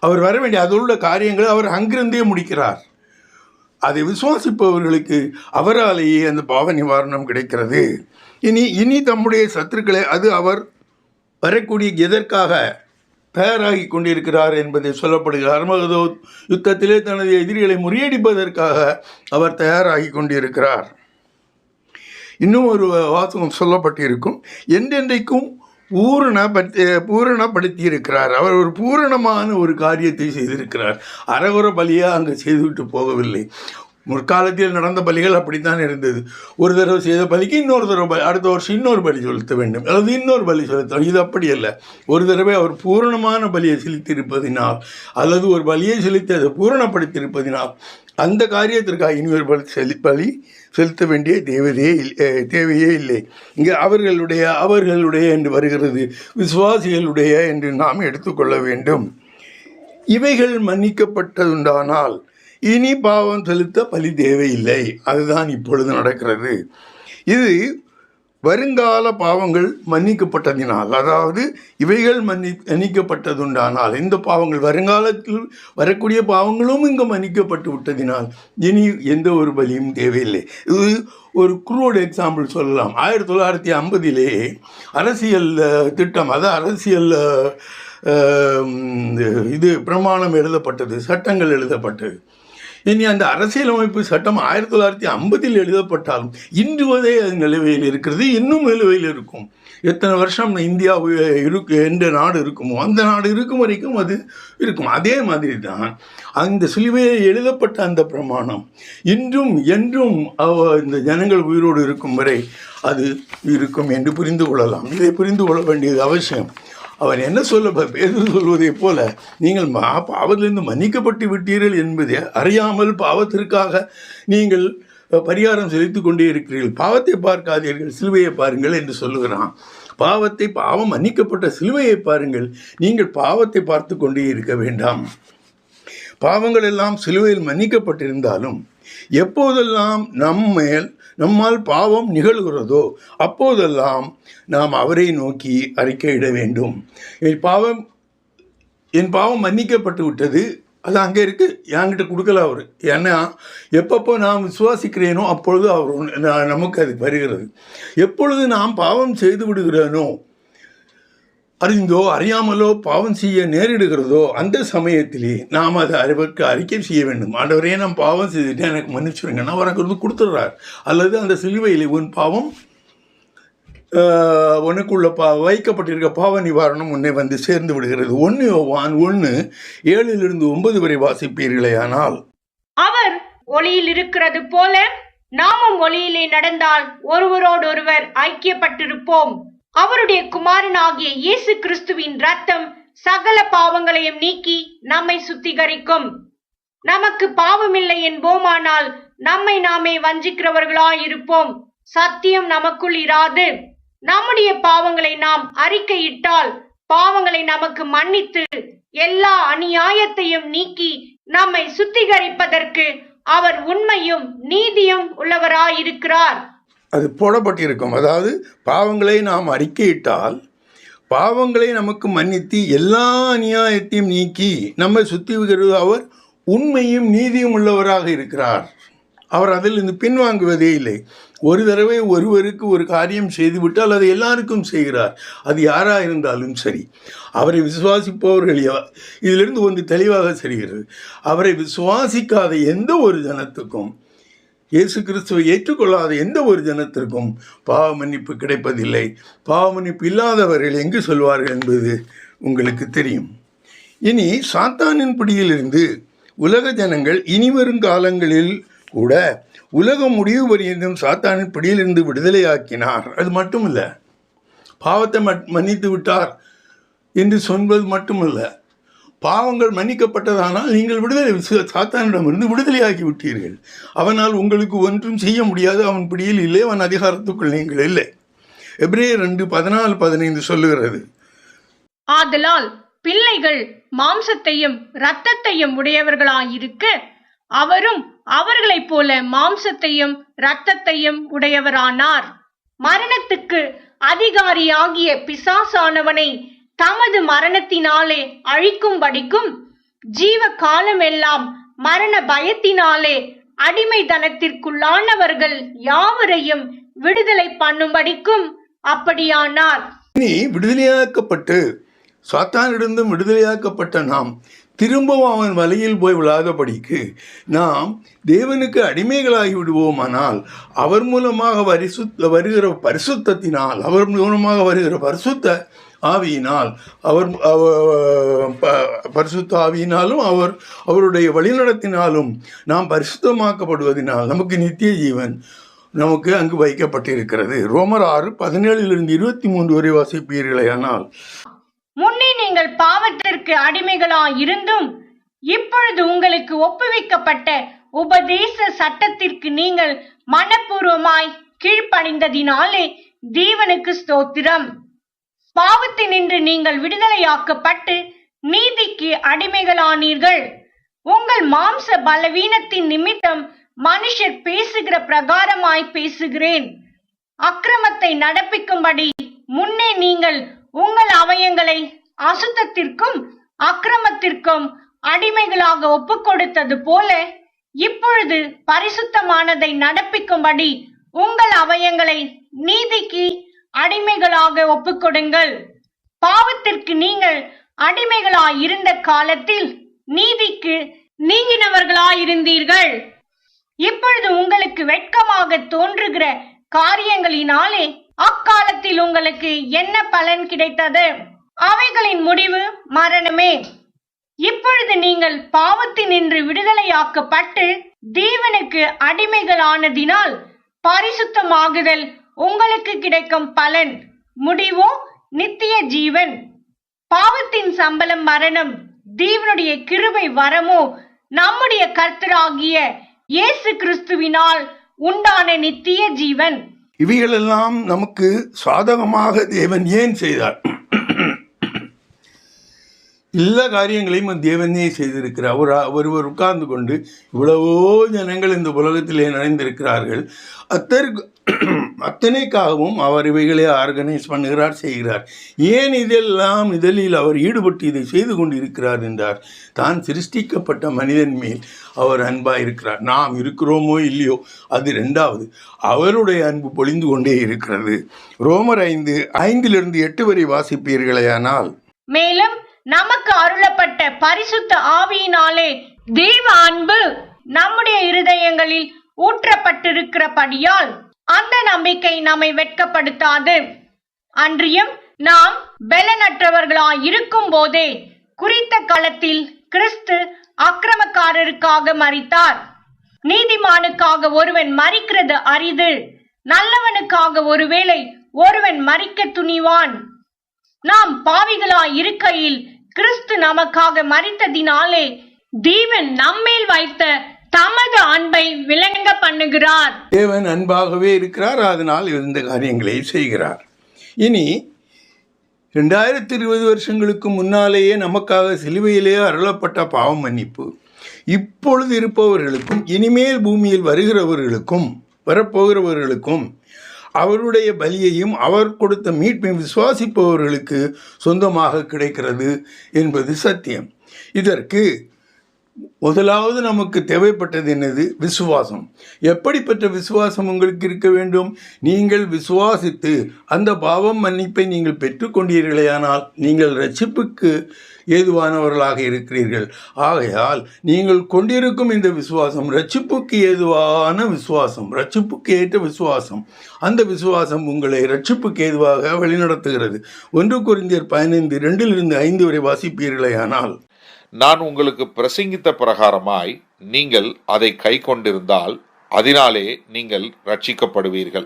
S1: அவர் வர வேண்டிய அதிலுள்ள காரியங்களை அவர் அங்கிருந்தே முடிக்கிறார். அதை விசுவாசிப்பவர்களுக்கு அவராலேயே அந்த பாவ நிவாரணம் கிடைக்கிறது. இனி தம்முடைய சத்துருக்களை அது அவர் வரக்கூடிய எதற்காக தயாராகி கொண்டிருக்கிறார் என்பதை சொல்லப்படுகிறார். அர்மகதோ யுத்தத்திலே தனது எதிரிகளை முறியடிப்பதற்காக அவர் தயாராகி கொண்டிருக்கிறார். இன்னும் ஒரு வாசகம் சொல்லப்பட்டிருக்கும், என்றென்றைக்கும் பூரணப்படுத்தி இருக்கிறார். அவர் ஒரு பூரணமான ஒரு காரியத்தை செய்திருக்கிறார். அறகுற பலியாக அங்கே செய்துவிட்டு போகவில்லை. முற்காலத்தில் நடந்த பலிகள் அப்படித்தான் இருந்தது. ஒரு தடவை செய்த பலிக்கு இன்னொரு தடவை அடுத்த வருஷம் இன்னொரு பலி செலுத்த வேண்டும், அல்லது இன்னொரு பலி செலுத்தணும். இது அப்படி அல்ல. ஒரு தடவை அவர் பூரணமான பலியை செலுத்தியிருப்பதினால், அல்லது ஒரு பலியை செலுத்தி அதை பூரணப்படுத்தியிருப்பதினால் அந்த காரியத்திற்காக இனி ஒரு பலி செலுத்த வேண்டிய தேவையே இல்லை. இங்கே அவர்களுடைய என்று வருகிறது, விசுவாசிகளுடைய என்று நாம் எடுத்துக்கொள்ள வேண்டும். இவைகள் மன்னிக்கப்பட்டதுண்டானால் இனி பாவம் செலுத்த பலி தேவையில்லை. அதுதான் இப்பொழுது நடக்கிறது. இது வருங்கால பாவங்கள் மன்னிக்கப்பட்டதினால், அதாவது இவைகள் மன்னிக்கப்பட்டதுண்டானால், இந்த பாவங்கள் வருங்காலத்தில் வரக்கூடிய பாவங்களும் இங்கு மன்னிக்கப்பட்டு விட்டதினால் இனி எந்த ஒரு பலியும் தேவையில்லை. இது ஒரு குரூட் எக்ஸாம்பிள் சொல்லலாம். 1950 அரசியல் திட்டம், அதாவது அரசியல் இது பிரமாணம் எழுதப்பட்டது, சட்டங்கள் எழுதப்பட்டது. இனி அந்த அரசியலமைப்பு சட்டம் 1950 எழுதப்பட்டாலும் இன்று வரை அது நிலுவையில் இருக்கிறது, இன்னும் நிலுவையில் இருக்கும். எத்தனை வருஷம் இந்தியா எந்த நாடு இருக்குமோ அந்த நாடு இருக்கும் வரைக்கும் அது இருக்கும். அதே மாதிரி தான் அந்த சிலுவையில் எழுதப்பட்ட அந்த பிரமாணம் இன்றும் என்றும் இந்த ஜனங்கள் உயிரோடு இருக்கும் வரை அது இருக்கும் என்று புரிந்து கொள்ளலாம். இதை புரிந்து கொள்ள வேண்டியது அவசியம். அவர் என்ன சொல்வதைப் போல, நீங்கள் பாவத்திலிருந்து மன்னிக்கப்பட்டு விட்டீர்கள் என்பதை அறியாமல் பாவத்திற்காக நீங்கள் பரிகாரம் செலுத்தி கொண்டே இருக்கிறீர்கள். பாவத்தை பார்க்காதீர்கள், சிலுவையை பாருங்கள் என்று சொல்லுகிறான். பாவம் மன்னிக்கப்பட்ட சிலுவையை பாருங்கள், நீங்கள் பாவத்தை பார்த்து கொண்டே இருக்க வேண்டாம். பாவங்கள் எல்லாம் சிலுவையில் மன்னிக்கப்பட்டிருந்தாலும் எப்போதெல்லாம் நம்மால் பாவம் நிகழ்கிறதோ அப்போதெல்லாம் நாம் அவரை நோக்கி அறிக்கையிட வேண்டும். என் பாவம் மன்னிக்கப்பட்டு விட்டது, அது அங்கே இருக்குது, என்கிட்ட கொடுக்கல அவர். ஏன்னா எப்பப்போ நாம் விசுவாசிக்கிறேனோ அப்பொழுது அவர் நமக்கு அது வருகிறது. எப்பொழுது நாம் பாவம் செய்து விடுகிறேனோ, அறிந்தோ அறியாமலோ பாவம் செய்ய நேரிடுகிறதோ அந்த சமயத்திலே நாம் அதை அவருக்கு அறிக்கை செய்ய வேண்டும். ஆண்டவரே, நான் பாவம் செய்துட்டு எனக்கு மன்னிச்சுருங்கன்னா அவர் அங்கே கொடுத்துட்றார். அல்லது அந்த சிலுவையில் உன் பாவம் உனக்குள்ள வைக்கப்பட்டிருக்க பாவ நிவாரணம் உன்னை வந்து சேர்ந்து விடுகிறது. 1 யோவான் 1:7-9 வரை வாசிப்பீர்களே. ஆனால்
S2: அவர் ஒளியில் இருக்கிறது போல நாமும் ஒளியிலே நடந்தால் ஒருவரோடொருவர் ஐக்கியப்பட்டிருப்போம். அவருடைய குமாரனாகிய இயேசு கிறிஸ்துவின் இரத்தம் சகல பாவங்களையும் நீக்கி நம்மை சுத்திகரிக்கும். நமக்கு பாவமில்லை என்போமானால் நம்மை நாமே வஞ்சிக்கிறவர்களாயிருப்போம், சத்தியம் நமக்குள் இராது. நம்முடைய பாவங்களை நாம் அறிக்கையிட்டால் பாவங்களை நமக்கு மன்னித்து எல்லா அநியாயத்தையும் நீக்கி நம்மை சுத்திகரிப்பதற்கு அவர் உண்மையும் நீதியும் உள்ளவராயிருக்கிறார்.
S1: அது போடப்பட்டிருக்கும். அதாவது பாவங்களை நாம் அறிக்கையிட்டால் பாவங்களை நமக்கு மன்னித்து எல்லா அநியாயத்தையும் நீக்கி நம்மை சுத்திகரிப்பது அவர் உண்மையும் நீதியும் உள்ளவராக இருக்கிறார். அவர் அதில் இருந்து பின்வாங்குவதே இல்லை. ஒரு தடவை ஒருவருக்கு ஒரு காரியம் செய்துவிட்டால் அதை எல்லாருக்கும் செய்கிறார். அது யாராக இருந்தாலும் சரி. அவரை விசுவாசிப்பவர்கள் இதிலிருந்து ஒன்று தெளிவாக தெரிகிறது. அவரை விசுவாசிக்காத எந்த ஒரு ஜனத்துக்கும், இயேசு கிறிஸ்துவை ஏற்றுக்கொள்ளாத எந்த ஒரு ஜனத்திற்கும் பாவ மன்னிப்பு கிடைப்பதில்லை. பாவ மன்னிப்பு இல்லாதவர்கள் எங்கு சொல்வார்கள் என்பது உங்களுக்கு தெரியும். இனி சாத்தானின் பிடியிலிருந்து உலக ஜனங்கள் இனிவரும் காலங்களில் கூட உலகம் முடிவு பரியந்தம் சாத்தானின் பிடியிலிருந்து விடுதலையாக்கினார். அது மட்டுமல்ல, பாவத்தை மன்னித்து விட்டார் என்று சொல்வது மட்டுமல்ல, பாவங்கள் மன்னிக்கப்பட்டதானால் நீங்கள் சாத்தானிடமிருந்து விடுதலையாக்கி விட்டீர்கள். அவனால் உங்களுக்கு ஒன்றும் செய்ய முடியாது. அவன் பிடியில் இல்லை, அவன் அதிகாரத்துக்குள் நீங்கள் இல்லை. எபிரேயர் 2:14-15 சொல்லுகிறது,
S2: ஆதலால் பிள்ளைகள் மாம்சத்தையும் இரத்தத்தையும் உடையவர்களாயிருக்க அவரும் அவர்களைப் போல மாம்சத்தையும் இரத்தத்தையும் உடையவரானார். மரணத்துக்கு அதிகாரியாகிய பிசாசானவனை தமது மரணத்தினாலே அழிக்கும்படிக்கும் ஜீவ காலமெல்லாம் மரண பயத்தினாலே அடிமைத்தனத்திற்குள்ளானவர்கள் யாவரையும் விடுதலை பண்ணும்படிக்கும் அப்படியானார்.
S1: இனி விடுதலையாக்கப்பட்டு சாத்தானிடந்தும் விடுதலையாக்கப்பட்ட நாம் திரும்பவும் அவன் வலையில் போய் விழாதபடிக்கு நாம் தேவனுக்கு அடிமைகளாகி விடுவோமானால் அவர் மூலமாக வருகிற பரிசுத்தத்தினால், அவர் மூலமாக வருகிற பரிசுத்த ஆவியினால், பரிசுத்த ஆவியினாலும் அவருடைய வழிநடத்தினாலும் நாம் பரிசுத்தமாக்கப்படுவதனால் நமக்கு நித்திய ஜீவன் நமக்கு அங்கு வைக்கப்பட்டிருக்கிறது. ரோமர் 6:17-23 வரை வாசிப்பீர்களேயானால்,
S2: முன்னே நீங்கள் பாவத்திற்கு அடிமைகளாய் இருந்தும் இப்பொழுது உங்களுக்கு ஒப்புவிக்கப்பட்ட உபதேச சட்டத்திற்கு நீங்கள் மனப்பூர்வமாய் கீழ்ப்பணிந்ததினாலே தேவனுக்கு ஸ்தோத்திரம். பாவத்தினின்று நீங்கள் விடுதலையாக்கப்பட்டு நீதிக்கு அடிமைகளானீர்கள். உங்கள் மாம்ச பலவீனத்தின் நிமித்தம் மனுஷர் பேசுகிற பிரகாரமாய் பேசுகிறேன். அக்கிரமத்தை நடப்பிக்கும்படி முன்னே நீங்கள் உங்கள் அவயங்களை அசுத்தத்திற்கும் அக்கிரமத்திற்கும் அடிமைகளாக ஒப்புக் கொடுத்தது போல இப்பொழுது பரிசுத்தமானதை நடப்பிக்கும்படி உங்கள் அவயங்களை நீதிக்கு அடிமைகளாக ஒப்புக்கொடுங்கள். பாவத்திற்கு நீங்கள் அடிமைகளாயிருந்த காலத்தில் நீதிக்கு நீங்கினவர்களாயிருந்தீர்கள். இப்பொழுது உங்களுக்கு வெட்கமாக தோன்றுகிற காரியங்களினாலே அக்காலத்தில் உங்களுக்கு என்ன பலன் கிடைத்தது? அவைகளின் முடிவு மரணமே. இப்பொழுது நீங்கள் பாவத்தினின்று விடுதலையாக்கப்பட்டு தேவனுக்கு அடிமைகளானதினால் பரிசுத்தமாகுதல் உங்களுக்கு கிடைக்கும் பலன் முடிவோ நித்திய ஜீவன். பாவத்தின் சம்பளம் மரணம், தேவனுடைய கிருபை வரமோ நம்முடைய கர்த்தராகிய இயேசு கிறிஸ்துவினால் உண்டான நித்திய ஜீவன்.
S1: இவைகளெல்லாம் நமக்கு சாதகமாக தேவன் ஏன் செய்தார்? எல்லா காரியங்களையும் தேவனே செய்திருக்கிறார். ஒருவர் உட்கார்ந்து கொண்டு இவ்வளவோ ஜனங்கள் இந்த உலகத்திலே நிறைந்திருக்கிறார்கள், அத்தனைக்காகவும் அவர் இவைகளை ஆர்கனைஸ் பண்ணுகிறார், செய்கிறார். ஏன் இதில் அவர் ஈடுபட்டு இதை செய்து கொண்டிருக்கிறார் என்றார், தான் சிருஷ்டிக்கப்பட்ட மனிதன் மேல் அவர் அன்பாக இருக்கிறார். நாம் இருக்கிறோமோ இல்லையோ அது ரெண்டாவது, அவருடைய அன்பு பொழிந்து கொண்டே இருக்கிறது. ரோமர் 5:5-8 வரை வாசிப்பீர்களேயானால்,
S2: மேலும் நமக்கு அருளப்பட்ட பரிசுத்த ஆவியினாலே தேவ அன்பு நம்முடைய இருதயங்களில் ஊற்றப்பட்டிருக்கிறபடியால் அந்த நம்பிக்கை நம்மை வெட்கப்படுத்தாது. அன்றியும் நாம் பலனற்றவர்களாய் இருக்கும் போதே குறித்த காலத்தில் கிறிஸ்து அக்கிரமக்காரருக்காக மரித்தார். நீதிமானுக்காக ஒருவன் மரிக்கிறது அரிது, நல்லவனுக்காக ஒருவேளை ஒருவன் மரிக்க துணிவான். நாம் பாவிகளாய் இருக்கையில் கிறிஸ்து நமக்காக மரித்ததினாலே தேவன் நம்மேல் வைத்த தமது அன்பை விளங்க பண்ணுகிறார்.
S1: தேவன் அன்பாகவே இருக்கிறார், அதனால் இந்த காரியங்களை செய்கிறார். இனி 2020 வருஷங்களுக்கு முன்னாலேயே நமக்காக சிலுவையிலே அருளப்பட்ட பாவ மன்னிப்பு இப்பொழுது இருப்பவர்களுக்கும் இனிமேல் பூமியில் வருகிறவர்களுக்கும் வரப்போகிறவர்களுக்கும் அவருடைய பலியையும் அவர் கொடுத்த மீட்பையும் விசுவாசிப்பவர்களுக்கு சொந்தமாக கிடைக்கிறது என்பது சத்தியம். இதற்கு முதலாவது நமக்கு தேவைப்பட்டது என்னது? விசுவாசம். எப்படிப்பட்ட விசுவாசம் உங்களுக்கு இருக்க வேண்டும்? நீங்கள் விசுவாசித்து அந்த பாவம் மன்னிப்பை நீங்கள் பெற்றுக்கொண்டீர்களேயானால் நீங்கள் இரட்சிப்புக்கு ஏதுவானவர்களாக இருக்கிறீர்கள். ஆகையால் நீங்கள் கொண்டிருக்கும் இந்த விசுவாசம் இரட்சிப்புக்கு ஏதுவான விசுவாசம், இரட்சிப்புக்கு ஏற்ற விசுவாசம். அந்த விசுவாசம் உங்களை இரட்சிப்புக்கு ஏதுவாக வழிநடத்துகிறது. 1 கொரிந்தியர் 15:2-5 வரை வாசிப்பீர்களேயானால்,
S3: நான் உங்களுக்கு பிரசங்கித்த பிரகாரமாய் நீங்கள் அதை கை கொண்டிருந்தால் அதனாலே நீங்கள் ரட்சிக்கப்படுவீர்கள்.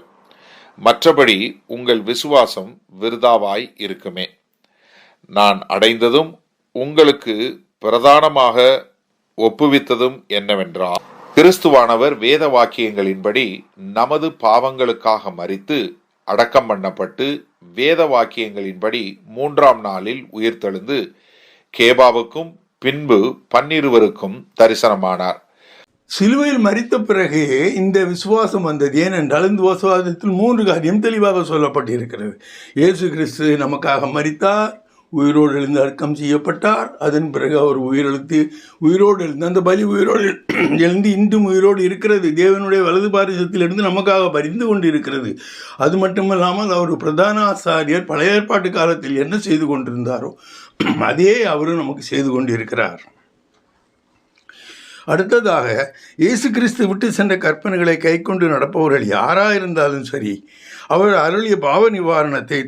S3: மற்றபடி உங்கள் விசுவாசம் விருதாவாய் இருக்குமே. நான் அடைந்ததும் உங்களுக்கு பிரதானமாக ஒப்புவித்ததும் என்னவென்றால், கிறிஸ்துவானவர் வேத வாக்கியங்களின்படி நமது பாவங்களுக்காக மரித்து அடக்கம் பண்ணப்பட்டு வேத வாக்கியங்களின்படி 3ஆம் நாளில் உயிர்த்தெழுந்து கேபாவுக்கும் பின்பு 12 தரிசனமானார்.
S1: சிலுவையில் மரித்த பிறகு இந்த விசுவாசம் வந்தது. ஏனென்றால் இந்த விசுவாசத்தில் 3 காரியம் தெளிவாக சொல்லப்பட்டிருக்கிறது. இயேசு கிறிஸ்து நமக்காக மரித்தார், உயிரோடு எழுந்து அடக்கம் செய்யப்பட்டார். அதன் பிறகு அவர் உயிரோடு எழுந்து அந்த பலி உயிரோடு எழுந்து இன்றும் உயிரோடு இருக்கிறது. தேவனுடைய வலது பாரிசத்திலிருந்து நமக்காக பரிந்து கொண்டு இருக்கிறது. அது மட்டுமல்லாமல் அவர் பிரதான ஆசாரியர் பழைய ஏற்பாட்டு காலத்தில் என்ன செய்து கொண்டிருந்தாரோ அதே அவரும் நமக்கு செய்து கொண்டிருக்கிறார். அடுத்ததாக, இயேசு கிறிஸ்து விட்டு சென்ற கற்பனைகளை கை கொண்டு நடப்பவர்கள் யாராயிருந்தாலும் சரி, அவர் அருளிய பாவ நிவாரணத்தை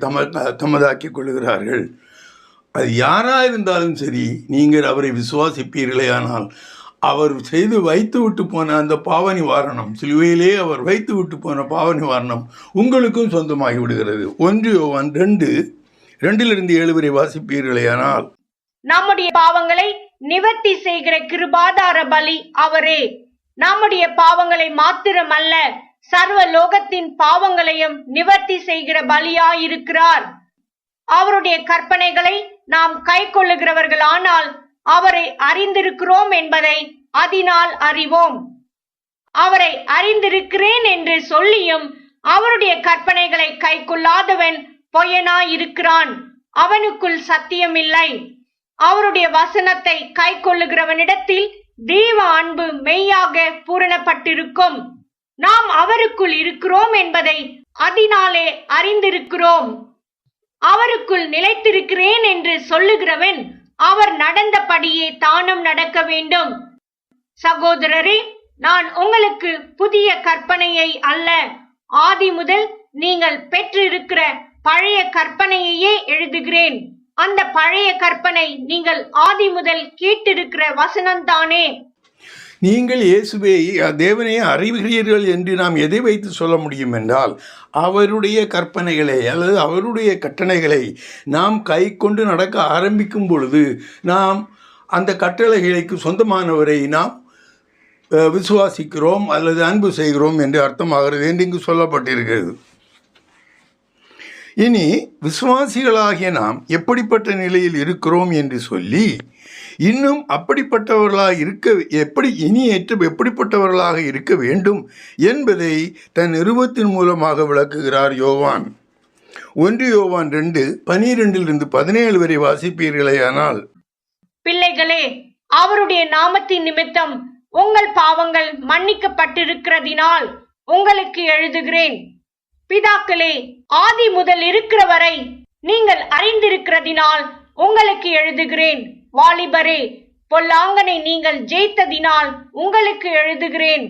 S1: தமதாக்கிக் கொள்கிறார்கள். அது யாராயிருந்தாலும் சரி, நீங்கள் அவரை விசுவாசிப்பீர்களே ஆனால் அவர் செய்து வைத்து விட்டு போன அந்த பாவ நிவாரணம், சிலுவையிலே அவர் வைத்து விட்டு போன பாவ நிவாரணம் உங்களுக்கும் சொந்தமாகி விடுகிறது. 1 யோவான் 2:2-7 வரை வாசிப்பீர்களே ஆனால்,
S2: நம்முடைய பாவங்களை நிவர்த்தி செய்கிற கிருபாதார பலி அவரே. நம்முடைய பாவங்களை மாத்திரமல்ல, சர்வ லோகத்தின் பாவங்களையும் நிவர்த்தி செய்கிற பலியாயிருக்கிறார். அவருடைய கற்பனைகளை நாம் கை கொள்ளுகிறவர்களானால் அவரை அறிந்திருக்கிறோம் என்பதை அதனால் அறிவோம். அவரை அறிந்திருக்கிறேன் என்று சொல்லியும் அவருடைய கற்பனைகளை கை கொள்ளாதவன் பொய்யனாயிருக்கிறான், அவனுக்குள் சத்தியம் இல்லை. அவருடைய வசனத்தை கை கொள்ளுகிறவனிடத்தில் தெய்வ அன்பு மெய்யாக பூரணப்பட்டிருக்கும். நாம் அவருக்குள் இருக்கிறோம் என்பதை அதனாலே அறிந்திருக்கிறோம். அவருக்குள் நிலைத்திருக்கிறேன் என்று சொல்லுகிறவன் அவர் நடந்தபடியே தானும் நடக்க வேண்டும். சகோதரரே, நான் உங்களுக்கு புதிய கற்பனையை அல்ல, ஆதி முதல் நீங்கள் பெற்றிருக்கிற பழைய கற்பனையையே எழுதுகிறேன். அந்த பழைய கற்பனை நீங்கள் ஆதி முதல் கேட்டிருக்கிற வசனம்தானே.
S1: நீங்கள் இயேசுவை தேவனை அறிவுகிறீர்கள் என்று நாம் எதை வைத்து சொல்ல முடியும் என்றால், அவருடைய கற்பனைகளை அல்லது அவருடைய கட்டளைகளை நாம் கை கொண்டு நடக்க ஆரம்பிக்கும் பொழுது நாம் அந்த கட்டளைகளுக்கு சொந்தமானவரை நாம் விசுவாசிக்கிறோம் அல்லது அன்பு செய்கிறோம் என்று அர்த்தமாகிறது என்று இங்கு சொல்லப்பட்டிருக்கிறது. இனி விசுவாசிகளாகிய நாம் எப்படிப்பட்ட நிலையில் இருக்கிறோம் என்று சொல்லி, இன்னும் அப்படிப்பட்டவர்களாக எப்படிப்பட்டவர்களாக இருக்க வேண்டும் என்பதை தன் நிருபத்தின் மூலமாக விளக்குகிறார் யோவான். 1 யோவான் 2:12-17 வரை வாசிப்பீர்களேயானால்,
S2: பிள்ளைகளே, அவருடைய நாமத்தின் நிமித்தம் உங்கள் பாவங்கள் மன்னிக்கப்பட்டிருக்கிறதினால் உங்களுக்கு எழுதுகிறேன். பிதாக்களே, ஆதி முதல் இருக்கிறவரை நீங்கள் அறிந்திருக்கிறதினால் உங்களுக்கு எழுதுகிறேன். வாலிபரே, பொல்லாங்கனை நீங்கள் ஜெயித்ததினால் உங்களுக்கு எழுதுகிறேன்.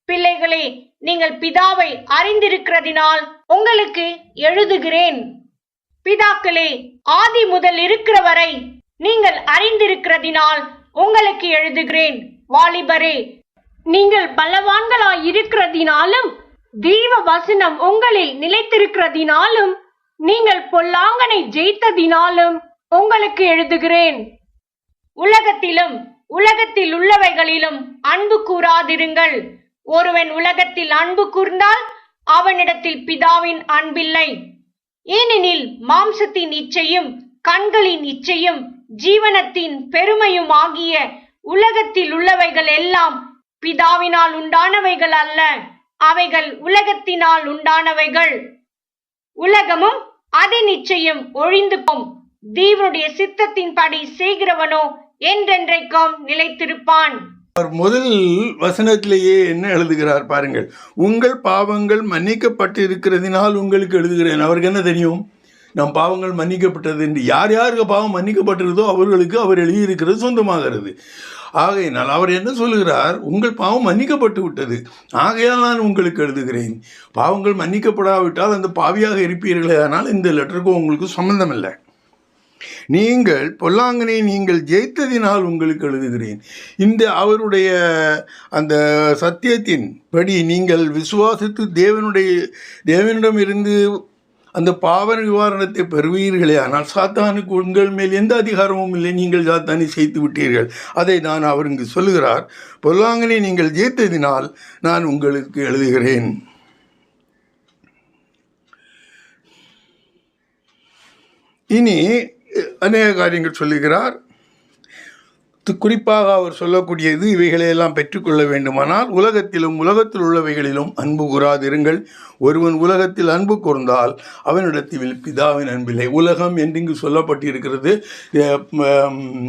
S2: பிள்ளைகளே, நீங்கள் பிதாவை அறிந்திருக்கிறதினால் உங்களுக்கு எழுதுகிறேன். பிதாக்களே, ஆதி முதல் இருக்கிற வரை நீங்கள் அறிந்திருக்கிறதினால் உங்களுக்கு எழுதுகிறேன். வாலிபரே, நீங்கள் பலவான்களாய் இருக்கிறதினாலும் தீவ வசனம் உங்களில் நிலைத்திருக்கிறதினாலும் நீங்கள் பொல்லாங்கனை ஜெயித்ததினாலும் உங்களுக்கு எழுதுகிறேன். உலகத்திலும் உலகத்தில் உள்ளவைகளிலும் அன்பு கூறாதிருங்கள். ஒருவன் உலகத்தில் அன்பு கூர்ந்தால் அவனிடத்தில் பிதாவின் அன்பில்லை. ஏனெனில் மாம்சத்தின் இச்சையும் கண்களின் இச்சையும் ஜீவனத்தின் பெருமையும் ஆகிய உலகத்தில் உள்ளவைகள் எல்லாம் பிதாவினால் உண்டானவைகள் அல்ல, அவைகள் உலகத்தினால் உண்டானவைகள். உலகமும் அதன் இச்சையும் ஒழிந்து போம். தேவனுடைய சித்தத்தின்படி செய்கிறவனோ என்றென்றைக்கும் நிலைத்திருப்பான்.
S1: அவர் முதல் வசனத்திலேயே என்ன எழுதுகிறார் பாருங்கள். உங்கள் பாவங்கள் மன்னிக்கப்பட்டிருக்கிறதினால் உங்களுக்கு எழுதுகிறேன். அவருக்கு என்ன தெரியும்? நம் பாவங்கள் மன்னிக்கப்பட்டது என்று. யார் யாருக்கு பாவம் மன்னிக்கப்பட்டிருந்தோ அவர்களுக்கு அவர் எழுதியிருக்கிறது சொந்தமாகிறது. ஆகையினால் அவர் என்ன சொல்லுகிறார்? உங்கள் பாவம் மன்னிக்கப்பட்டு விட்டது, ஆகையால் நான் உங்களுக்கு எழுதுகிறேன். பாவங்கள் மன்னிக்கப்படாவிட்டால் அந்த பாவியாக இருப்பீர்களே, ஆனால் இந்த லெட்டருக்கும் உங்களுக்கு சம்பந்தம் இல்லை. நீங்கள் பொல்லாங்கனை நீங்கள் ஜெயித்ததினால் உங்களுக்கு எழுதுகிறேன். இந்த அவருடைய அந்த சத்தியத்தின் படி நீங்கள் விசுவாசித்து தேவனிடம் இருந்து அந்த பாவ நிவாரணத்தை பெறுவீர்களே, ஆனால் சாத்தானுக்கு உங்கள் மேல் எந்த அதிகாரமும் இல்லை, நீங்கள் சாத்தானை செய்து விட்டீர்கள். அதை நான் அவர் இங்கு சொல்லுகிறார். பொல்லாங்கனை நீங்கள் ஜெயித்ததினால் நான் உங்களுக்கு எழுதுகிறேன். இனி அநேக காரியங்கள் சொல்லுகிறார். குறிப்பாக அவர் சொல்லக்கூடியது, இவைகளையெல்லாம் பெற்றுக்கொள்ள வேண்டுமானால் உலகத்திலும் உலகத்தில் உள்ளவைகளிலும் அன்பு கூறாதிருங்கள். ஒருவன் உலகத்தில் அன்பு கூர்ந்தால் அவனிடத்தில் பிதாவின் அன்பில்லை. உலகம் என்று இங்கு சொல்லப்பட்டிருக்கிறது.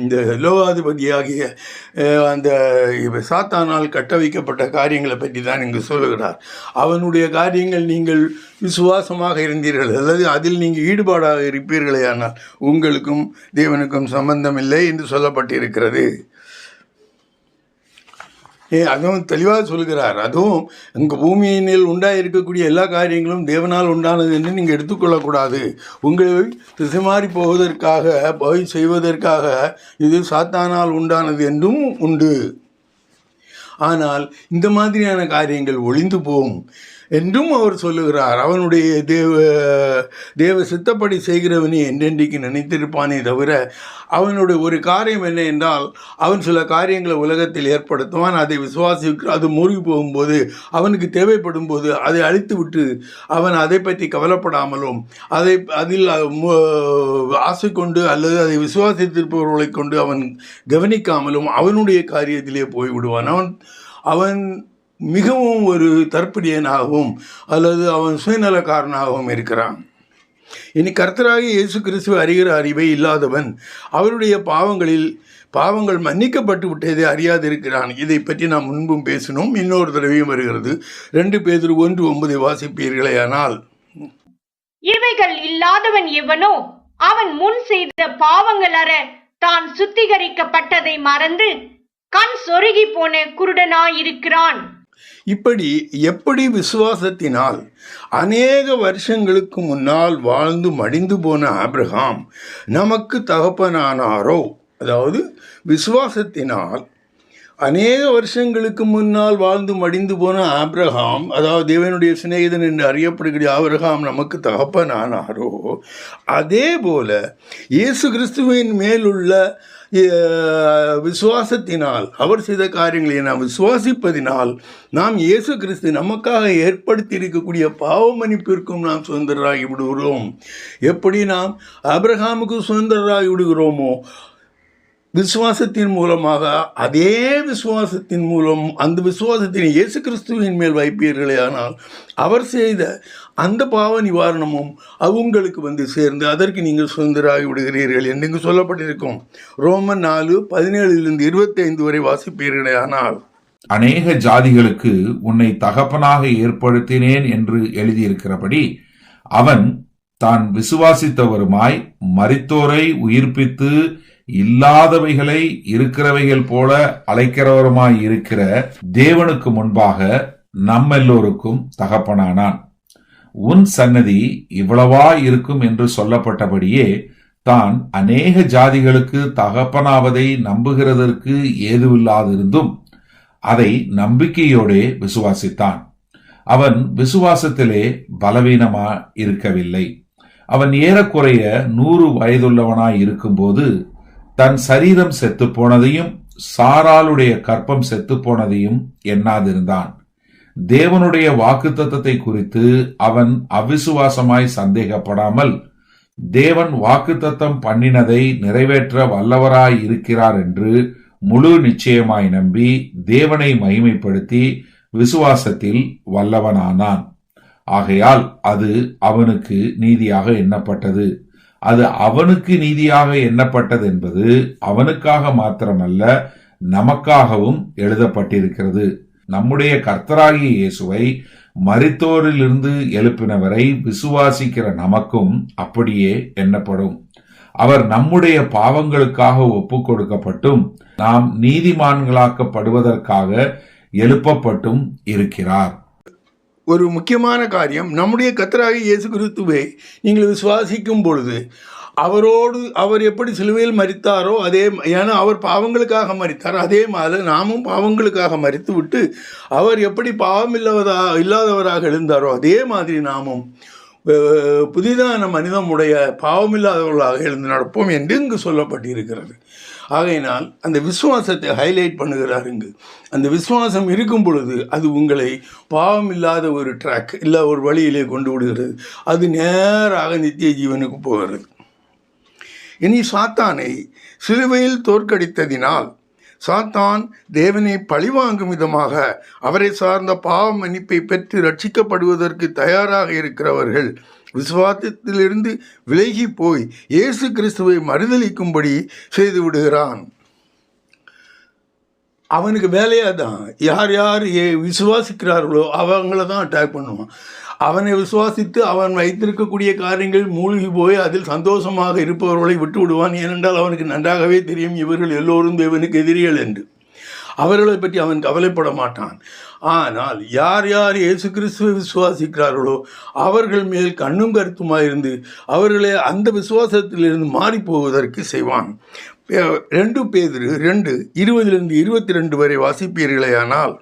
S1: இந்த லோகாதிபதியாகிய அந்த சாத்தானால் கட்ட வைக்கப்பட்ட காரியங்களை பற்றி தான் இங்கு சொல்லுகிறார். அவனுடைய காரியங்கள் நீங்கள் விசுவாசமாக இருந்தீர்கள், அல்லது அதில் நீங்கள் ஈடுபாடாக இருப்பீர்களே, ஆனால் உங்களுக்கும் தேவனுக்கும் சம்பந்தம் இல்லை என்று சொல்லப்பட்டிருக்கிறது. அதுவும் தெளிவாக சொல்கிறார். அதுவும் உங்கள் பூமியினில் உண்டாயிருக்கக்கூடிய எல்லா காரியங்களும் தேவனால் உண்டானது என்று நீங்கள் எடுத்துக்கொள்ளக்கூடாது. உங்களை திசை மாறி போய் செய்வதற்காக இது சாத்தானால் உண்டானது என்றும் உண்டு. ஆனால் இந்த மாதிரியான காரியங்கள் ஒளிந்து போகும் என்றும் அவர் சொல்லுகிறார். அவனுடைய தேவ சித்தப்படி செய்கிறவனே என்றென்றைக்கு நினைத்திருப்பானே தவிர, அவனுடைய ஒரு காரியம் என்ன என்றால், அவன் சில காரியங்களை உலகத்தில் ஏற்படுத்துவான். அதை விசுவாசிக்க அது மூழ்கி போகும்போது, அவனுக்கு தேவைப்படும் போது அதை அழித்து விட்டு அவன் அதை பற்றி கவலைப்படாமலும் அதில் ஆசை கொண்டு அல்லது அதை விசுவாசித்திருப்பவர்களை கொண்டு அவன் கவனிக்காமலும் அவனுடைய காரியத்திலே போய்விடுவான். அவன் மிகவும் ஒரு தற்படியனாகவும் அல்லது அவன் சுயநலக்காரனாகவும் இருக்கிறான். இனி கர்த்தராகிய இயேசு கிறிஸ்துவை அறிகிற அறிவை இல்லாதவன் அவருடைய பாவங்கள் மன்னிக்கப்பட்டு விட்டதை அறியாதிருக்கிறான். இதை பற்றி நாம் முன்பும் பேசினோம், இன்னொரு தடவையும் வருகிறது. 2 பேதுரு 1:9 வாசிப்பீர்களேயானால்,
S2: இவைகள் இல்லாதவன் எவனோ அவன் முன் செய்த பாவங்கள் அற தான் சுத்திகரிக்கப்பட்டதை மறந்து கண் சொருகி போன குருடனாயிருக்கிறான்.
S1: எப்படி விசுவாசத்தினால் அநேக வருஷங்களுக்கு முன்னால் வாழ்ந்து மடிந்து போன ஆபிரகாம் நமக்கு தகப்பனானாரோ, அதாவது விசுவாசத்தினால் அநேக வருஷங்களுக்கு முன்னால் வாழ்ந்து மடிந்து போன ஆபிரகாம், அதாவது தேவனுடைய சிநேகிதன் என்று அறியப்படுகிற ஆபிரகாம் நமக்கு தகப்பனானாரோ, அதே போல இயேசு கிறிஸ்துவின் மேலுள்ள விசுவாசத்தினால் அவர் செய்த காரியங்களை நாம் விசுவாசிப்பதினால் நாம் இயேசு கிறிஸ்து நமக்காக ஏற்படுத்தி இருக்கக்கூடிய பாவ மன்னிப்பிற்கும் நாம் சுதந்திரராகி விடுகிறோம். எப்படி நாம் ஆபிரகாமுக்கு சுதந்திரராகி விடுகிறோமோ, விசுவாசத்தின் மூலமாக அதே விசுவாசத்தின் மூலம் அந்த விசுவாசத்தின் இயேசு கிறிஸ்துவின் மேல் வைப்பீர்களே, ஆனால் அவர் செய்த அந்த பாவ நிவாரணமும் அவங்களுக்கு வந்து சேர்ந்து அதற்கு நீங்கள் சுதந்திராகி விடுகிறீர்கள் என்று இங்கு சொல்லப்பட்டிருக்கும். ரோமன் 4:17-25 வரை வாசிப்பீர்களே, ஆனால்
S4: அநேக ஜாதிகளுக்கு உன்னை தகப்பனாக ஏற்படுத்தினேன் என்று எழுதியிருக்கிறபடி அவன் தான் விசுவாசித்தவருமாய் மரித்தோரை உயிர்ப்பித்து இல்லாதவைகளை இருக்கிறவைகள் போல அழைக்கிறவருமாய் இருக்கிற தேவனுக்கு முன்பாக நம்மெல்லோருக்கும் தகப்பனானான். உன் சன்னதி இவ்வளவா இருக்கும் என்று சொல்லப்பட்டபடியே தான் அநேக ஜாதிகளுக்கு தகப்பனாவதை நம்புகிறதற்கு ஏதுவில்லாதிருந்தும் அதை நம்பிக்கையோடே விசுவாசித்தான். அவன் விசுவாசத்திலே பலவீனமா இருக்கவில்லை. அவன் ஏறக்குறைய 100 வயதுள்ளவனாய் இருக்கும்போது தன் சரீரம் செத்து போனதையும் சாராளுடைய கற்பம் செத்து போனதையும் எண்ணாதிருந்தான். தேவனுடைய வாக்குத்தத்தத்தை குறித்து அவன் அவிசுவாசமாய் சந்தேகப்படாமல் தேவன் வாக்குத்தத்தம் பண்ணினதை நிறைவேற்ற வல்லவராய் இருக்கிறார் என்று முழு நிச்சயமாய் நம்பி தேவனை மகிமைப்படுத்தி விசுவாசத்தில் வல்லவனானான். ஆகையால் அது அவனுக்கு நீதியாக எண்ணப்பட்டது. அது அவனுக்கு நீதியாக எண்ணப்பட்டது என்பது அவனுக்காக மாத்திரமல்ல, நமக்காகவும் எழுதப்பட்டிருக்கிறது. நம்முடைய கர்த்தராகிய இயேசுவை மரித்தோரிலிருந்து எழுப்பினவரை விசுவாசிக்கிற நமக்கும் அப்படியே எண்ணப்படும். அவர் நம்முடைய பாவங்களுக்காக ஒப்பு கொடுக்கப்பட்டும் நாம் நீதிமான்களாக்கப்படுவதற்காக எழுப்பப்பட்டும் இருக்கிறார்.
S1: ஒரு முக்கியமான காரியம், நம்முடைய கர்த்தராகிய இயேசு கிறிஸ்துவை நீங்கள் விசுவாசிக்கும் பொழுது அவர் எப்படி சிலுவையில் மரித்தாரோ ஏன்னா அவர் பாவங்களுக்காக மரித்தார், அதே மாதிரி நாமும் பாவங்களுக்காக மரித்து விட்டு அவர் எப்படி பாவம் இல்லாதவராக எழுந்தாரோ அதே மாதிரி நாமும் புதிதான மனிதனுடைய பாவமில்லாதவர்களாக எழுந்து நடப்போம் என்று இங்கு சொல்லப்பட்டிருக்கிறது. ஆகையினால் அந்த விசுவாசத்தை ஹைலைட் பண்ணுகிறார் இங்கு. அந்த விசுவாசம் இருக்கும் பொழுது அது உங்களை பாவம் இல்லாத ஒரு ட்ராக் இல்லை ஒரு வழியிலே கொண்டு விடுகிறது. அது நேராக நித்திய ஜீவனுக்கு போகிறது. இனி சாத்தானை சிலுவையில் தோற்கடித்ததினால் சாத்தான் தேவனை பழிவாங்கும் விதமாக அவரை சார்ந்த பாவ மன்னிப்பை பெற்று ரட்சிக்கப்படுவதற்கு தயாராக இருக்கிறவர்கள் விசுவாசத்திலிருந்து விலகி போய் இயேசு கிறிஸ்துவை மறுதலிக்கும்படி செய்து விடுகிறான். அவனுக்கு வேலையாக தான் யார் விசுவாசிக்கிறார்களோ அவங்கள தான் அட்டாக் பண்ணுவான். அவனை விசுவாசித்து அவன் வைத்திருக்கக்கூடிய காரியங்கள் மூழ்கி போய் அதில் சந்தோஷமாக இருப்பவர்களை விட்டு விடுவான். ஏனென்றால் அவனுக்கு நன்றாகவே தெரியும் இவர்கள் எல்லோரும் தேவனுக்கு எதிரிகள் என்று. அவர்களை பற்றி அவன் கவலைப்பட மாட்டான். ஆனால் யார் இயேசு கிறிஸ்துவை விசுவாசிக்கிறார்களோ அவர்கள் மேல் கண்ணும் கருத்துமாயிருந்து அவர்களை அந்த விசுவாசத்திலிருந்து மாறி போவதற்கு செய்வான். 2 பேதுரு 2:20-22 வரை வாசிப்பீர்களேயானால்,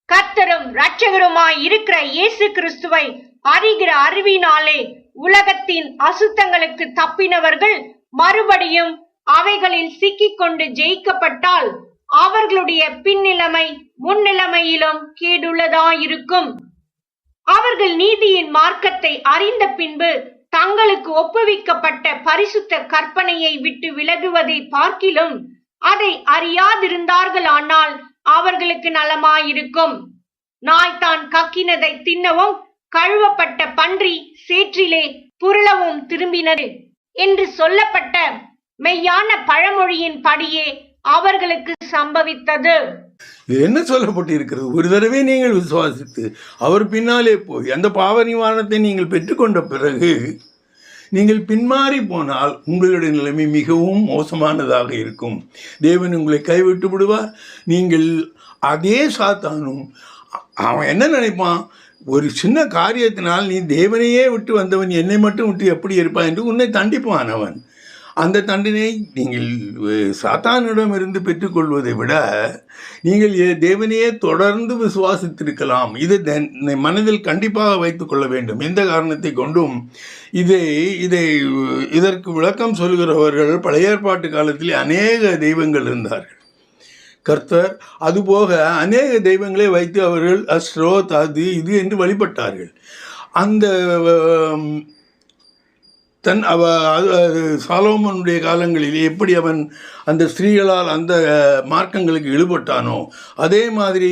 S2: கர்த்தரும் இரட்சகருமாய் இருக்கிற இயேசு கிறிஸ்துவை அறிகிற அறிவினாலே உலகத்தின் அசுத்தங்களுக்கு தப்பினவர்கள் மறுபடியும் அவைகளில் சிக்கிக்கொண்டு ஜெயிக்கப்பட்டால் அவர்களுடைய பின்னிலைமை முன்னிலைமையிலும் கேடுள்ளதாயிருக்கும். அவர்கள் நீதியின் மார்க்கத்தை அறிந்த பின்பு தங்களுக்கு ஒப்புவிக்கப்பட்ட பரிசுத்த கற்பனையை விட்டு விலகுவதை பார்க்கிலும் அதை அறியாதிருந்தார்களானால் அவர்களுக்கு நலமாயிருக்கும். நாய் தான் கக்கினதை தின்னவும் கழுவப்பட்ட பன்றி சேற்றிலே புரளவும் திரும்பினது என்று சொல்லப்பட்ட மெய்யான பழமொழியின் படியே அவர்களுக்கு சம்பவித்தது.
S1: இது என்ன சொல்லப்பட்டிருக்கிறது? ஒரு தடவை நீங்கள் விசுவாசித்து அவர் பின்னாலே போய் அந்த பாவ நிவாரணத்தை நீங்கள் பெற்றுக்கொண்ட பிறகு நீங்கள் பின்மாறி போனால் உங்களுடைய நிலைமை மிகவும் மோசமானதாக இருக்கும். தேவன் உங்களை கைவிட்டு விடுவார். நீங்கள் அதே சாத்தானும் அவன் என்ன நினைப்பான், ஒரு சின்ன காரியத்தினால் நீ தேவனையே விட்டு வந்தவன் என்னை மட்டும் விட்டு எப்படி இருப்பான் என்று உன்னை தண்டிப்பான் அவன். அந்த தண்டனை நீங்கள் சாத்தானிடமிருந்து பெற்றுக்கொள்வதை விட நீங்கள் தேவனையே தொடர்ந்து விசுவாசித்திருக்கலாம். இதை மனதில் கண்டிப்பாக வைத்து கொள்ள வேண்டும். எந்த காரணத்தை கொண்டும் இதற்கு விளக்கம் சொல்கிறவர்கள் பழைய ஏற்பாட்டு காலத்தில் அநேக தெய்வங்கள் இருந்தார்கள். கர்த்தர் அதுபோக அநேக தெய்வங்களை வைத்து அவர்கள் அஸ்ரோத் அது இது என்று வழிபட்டார்கள். அந்த சாலோமோனுடைய காலங்களில் எப்படி அவன் அந்த ஸ்திரீகளால் அந்த மார்க்கங்களுக்கு இழுபட்டானோ அதே மாதிரி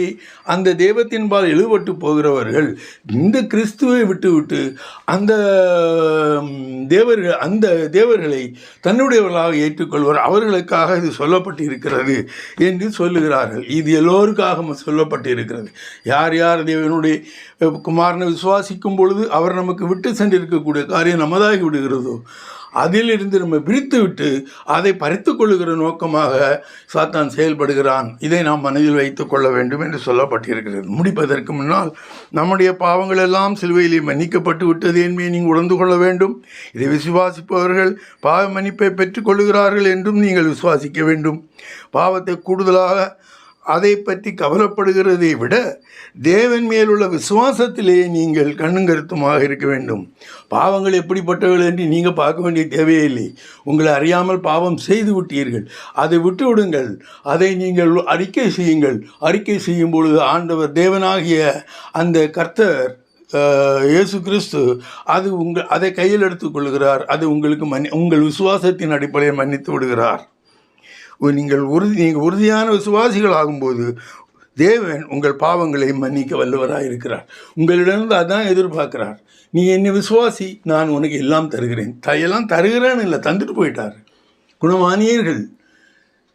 S1: அந்த தெய்வத்தின்பால் இழுபட்டு போகிறவர்கள் இந்த கிறிஸ்துவை விட்டுவிட்டு அந்த தேவர்களை தன்னுடையவர்களாக ஏற்றுக்கொள்வார். அவர்களுக்காக இது சொல்லப்பட்டு இருக்கிறது என்று சொல்லுகிறார்கள். இது எல்லோருக்காக சொல்லப்பட்டு இருக்கிறது. யார் தேவனுடைய குமாரனை விசுவாசிக்கும் பொழுது அவர் நமக்கு விட்டு சென்றிருக்கக்கூடிய காரியம் நமதாகி விடுகிறதோ அதிலிருந்து நம்ம விரித்து விட்டு அதை பறித்து கொள்ளுகிற நோக்கமாக சாத்தான் செயல்படுகிறான். இதை நாம் மனதில் வைத்து கொள்ள வேண்டும் என்று சொல்லப்பட்டிருக்கிறது. முடிப்பதற்கு முன்னால் நம்முடைய பாவங்கள் எல்லாம் சிலுவையிலே மன்னிக்கப்பட்டு விட்டது என்பதை நீங்கள் உணர்ந்து கொள்ள வேண்டும். இதை விசுவாசிப்பவர்கள் பாவ மன்னிப்பை பெற்றுக் கொள்ளுகிறார்கள் என்றும் நீங்கள் விசுவாசிக்க வேண்டும். பாவத்தை கூடுதலாக அதை பற்றி கவலைப்படுகிறதை விட தேவன் மேலுள்ள விசுவாசத்திலேயே நீங்கள் கண்ணும் கருத்துமாக இருக்க வேண்டும். பாவங்கள் எப்படிப்பட்டவர்கள் என்று நீங்கள் பார்க்க வேண்டிய தேவையில்லை. உங்களை அறியாமல் பாவம் செய்து விட்டீர்கள், அதை விட்டு விடுங்கள். அதை நீங்கள் அறிக்கை செய்யுங்கள். அறிக்கை செய்யும் பொழுது ஆண்டவர் தேவனாகிய அந்த கர்த்தர் இயேசு கிறிஸ்து அதை கையில் எடுத்துக்கொள்கிறார். அது உங்களுக்கு உங்கள் விசுவாசத்தின் அடிப்படையில் மன்னித்து விடுகிறார். நீங்கள் உறுதியான விசுவாசிகள் ஆகும்போது தேவன் உங்கள் பாவங்களை மன்னிக்க வல்லவராக இருக்கிறார். உங்களிடமிருந்து அதான் எதிர்பார்க்கிறார். நீ என்னை விசுவாசி, நான் உனக்கு எல்லாம் தருகிறேன். எல்லாம் தருகிறேன்னு இல்லை, தந்துட்டு போயிட்டார். குணமானியர்கள்,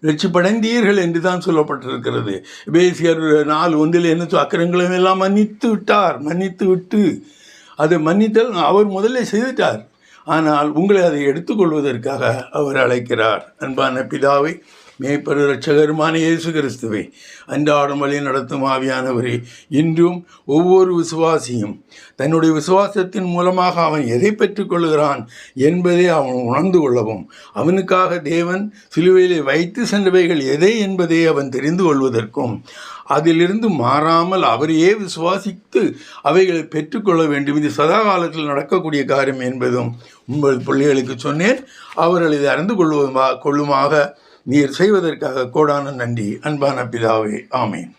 S1: ரட்சிப்படைந்தீர்கள் என்று தான் சொல்லப்பட்டிருக்கிறது. எபேசியர் 4:1 என்ன அக்கிரங்களையும் எல்லாம் மன்னித்து விட்டார். மன்னித்து விட்டு அதை மன்னித்தல் அவர் முதல்ல செய்துட்டார். ஆனால் உங்களை அதை எடுத்துக்கொள்வதற்காக அவர் அழைக்கிறார். அன்பான பிதாவை, மேய்ப்பர் இரட்சகருமான இயேசு கிறிஸ்துவை, அன்றாடம் வழி நடத்தும் ஆவியானவரே, இன்றும் ஒவ்வொரு விசுவாசியும் தன்னுடைய விசுவாசத்தின் மூலமாக அவன் எதை பெற்றுக்கொள்கிறான் என்பதை அவன் உணர்ந்து கொள்ளவும், அவனுக்காக தேவன் சிலுவையிலே வைத்து சென்றவைகள் எதை என்பதை அவன் தெரிந்து கொள்வதற்கும், அதிலிருந்து மாறாமல் அவரையே விசுவாசித்து அவைகளை பெற்றுக்கொள்ள வேண்டும். இது சதா காலத்தில் நடக்கக்கூடிய காரியம் என்பதும் உங்கள் பிள்ளைகளுக்கு சொன்னேன். அவர்கள் இதை அறிந்து கொள்ளுமாக நீர் செய்வதற்காக கோடான நன்றி. அன்பான பிதாவே, ஆமேன்.